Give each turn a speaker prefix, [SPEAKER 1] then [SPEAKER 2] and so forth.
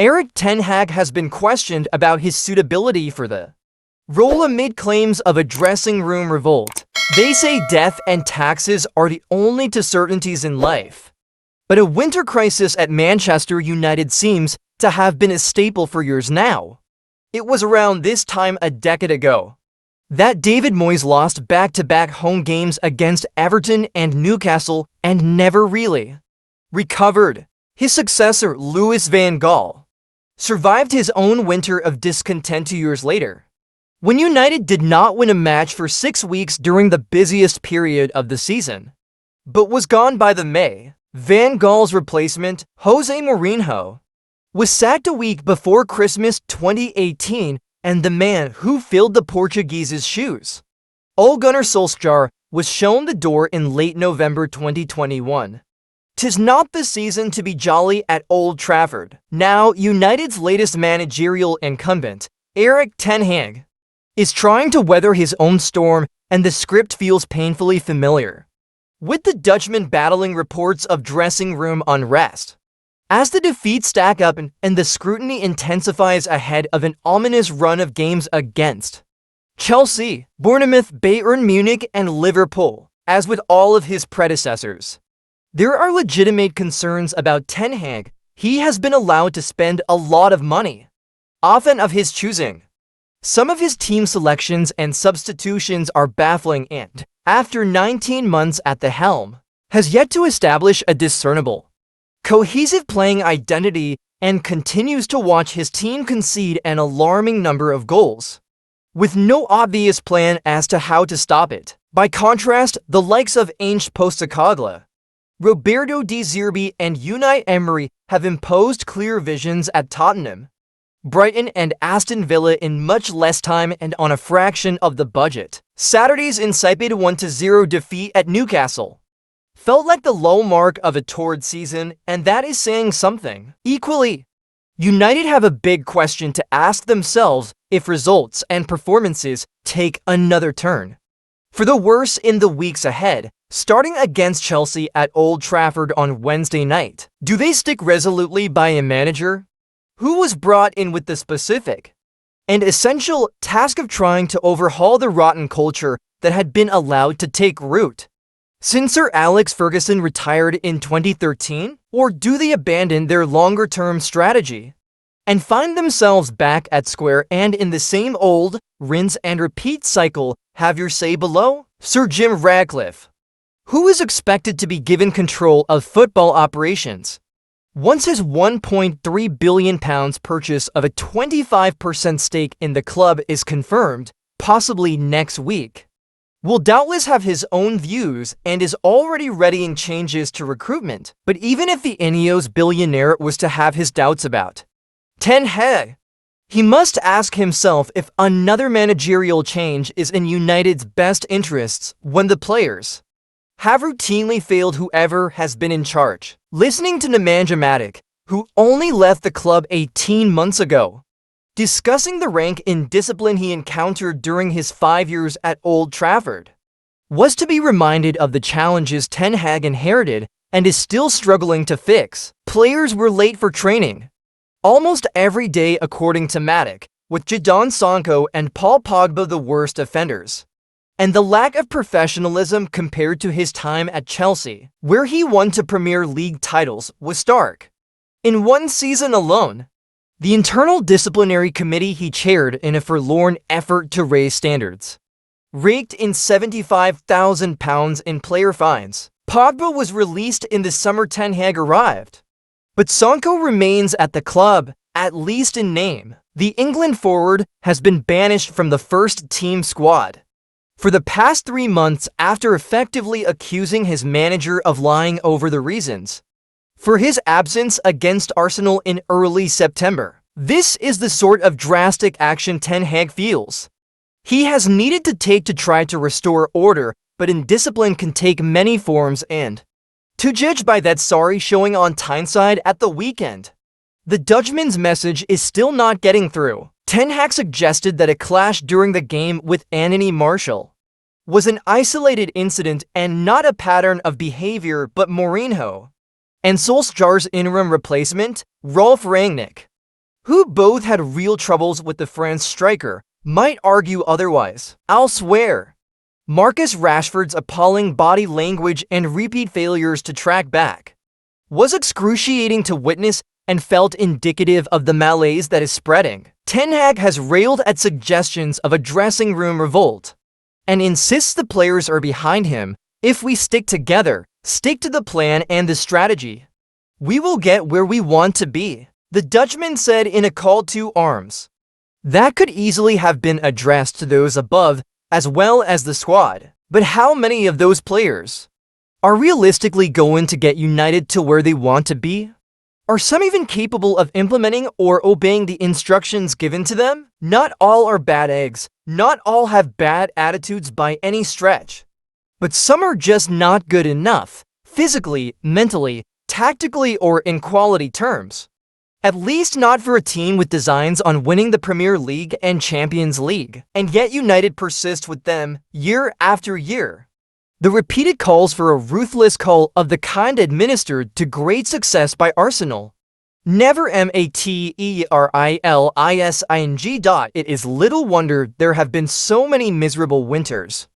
[SPEAKER 1] Erik Ten Hag has been questioned about his suitability for the role amid claims of a dressing room revolt. They say death and taxes are the only certainties in life. But a winter crisis at Manchester United seems to have been a staple for years now. It was around this time a decade ago that David Moyes lost back-to-back home games against Everton and Newcastle and never really recovered. His successor, Louis van Gaal, survived his own winter of discontent 2 years later, when United did not win a match for 6 weeks during the busiest period of the season, but was gone by the May. Van Gaal's replacement, Jose Mourinho, was sacked a week before Christmas 2018, and the man who filled the Portuguese's shoes, Ole Gunnar Solskjaer, was shown the door in late November 2021. "'Tis not the season to be jolly at Old Trafford." Now, United's latest managerial incumbent, Erik Ten Hag, is trying to weather his own storm, and the script feels painfully familiar, with the Dutchman battling reports of dressing room unrest. As the defeats stack up and the scrutiny intensifies ahead of an ominous run of games against Chelsea, Bournemouth, Bayern Munich, and Liverpool, as with all of his predecessors, there are legitimate concerns about Ten Hag. He has been allowed to spend a lot of money, often of his choosing. Some of his team selections and substitutions are baffling and, after 19 months at the helm, has yet to establish a discernible, cohesive playing identity and continues to watch his team concede an alarming number of goals, with no obvious plan as to how to stop it. By contrast, the likes of Ange Postecoglou, Roberto De Zerbi, and Unai Emery have imposed clear visions at Tottenham, Brighton, and Aston Villa in much less time and on a fraction of the budget. Saturday's insipid 1-0 defeat at Newcastle felt like the low mark of a torrid season, and that is saying something. Equally, United have a big question to ask themselves if results and performances take another turn for the worse in the weeks ahead, starting against Chelsea at Old Trafford on Wednesday night. Do they stick resolutely by a manager who was brought in with the specific and essential task of trying to overhaul the rotten culture that had been allowed to take root since Sir Alex Ferguson retired in 2013? Or do they abandon their longer-term strategy and find themselves back at square and in the same old rinse-and-repeat cycle? Have your say below. Sir Jim Ratcliffe, who is expected to be given control of football operations once his £1.3 billion purchase of a 25% stake in the club is confirmed, possibly next week, will doubtless have his own views and is already readying changes to recruitment. But even if the Ineos billionaire was to have his doubts about Ten Hag, he must ask himself if another managerial change is in United's best interests when the players have routinely failed whoever has been in charge. Listening to Nemanja Matic, who only left the club 18 months ago, discussing the rank in discipline he encountered during his 5 years at Old Trafford, was to be reminded of the challenges Ten Hag inherited and is still struggling to fix. Players were late for training almost every day according to Matic, with Jadon Sancho and Paul Pogba the worst offenders. And the lack of professionalism compared to his time at Chelsea, where he won 2 Premier League titles, was stark. In one season alone, the internal disciplinary committee he chaired, in a forlorn effort to raise standards, raked in £75,000 in player fines. Pogba was released in the summer Ten Hag arrived, but Sancho remains at the club, at least in name. The England forward has been banished from the first team squad for the past 3 months after effectively accusing his manager of lying over the reasons for his absence against Arsenal in early September. This is the sort of drastic action Ten Hag feels he has needed to take to try to restore order, but indiscipline can take many forms, and, to judge by that sorry showing on Tyneside at the weekend, the Dutchman's message is still not getting through. Ten Hag suggested that a clash during the game with Anthony Martial was an isolated incident and not a pattern of behavior, but Mourinho and Solskjaer's interim replacement, Ralf Rangnick, who both had real troubles with the France striker, might argue otherwise. Elsewhere, Marcus Rashford's appalling body language and repeat failures to track back was excruciating to witness and felt indicative of the malaise that is spreading. Ten Hag has railed at suggestions of a dressing room revolt and insists the players are behind him. If we stick together, stick to the plan and the strategy, we will get where we want to be, the Dutchman said in a call to arms. That could easily have been addressed to those above as well as the squad. But how many of those players are realistically going to get United to where they want to be? Are some even capable of implementing or obeying the instructions given to them? Not all are bad eggs. Not all have bad attitudes by any stretch. But some are just not good enough, physically, mentally, tactically, or in quality terms. At least not for a team with designs on winning the Premier League and Champions League. And yet United persist with them year after year. The repeated calls for a ruthless call of the kind administered to great success by Arsenal never materialising. It is little wonder there have been so many miserable winters.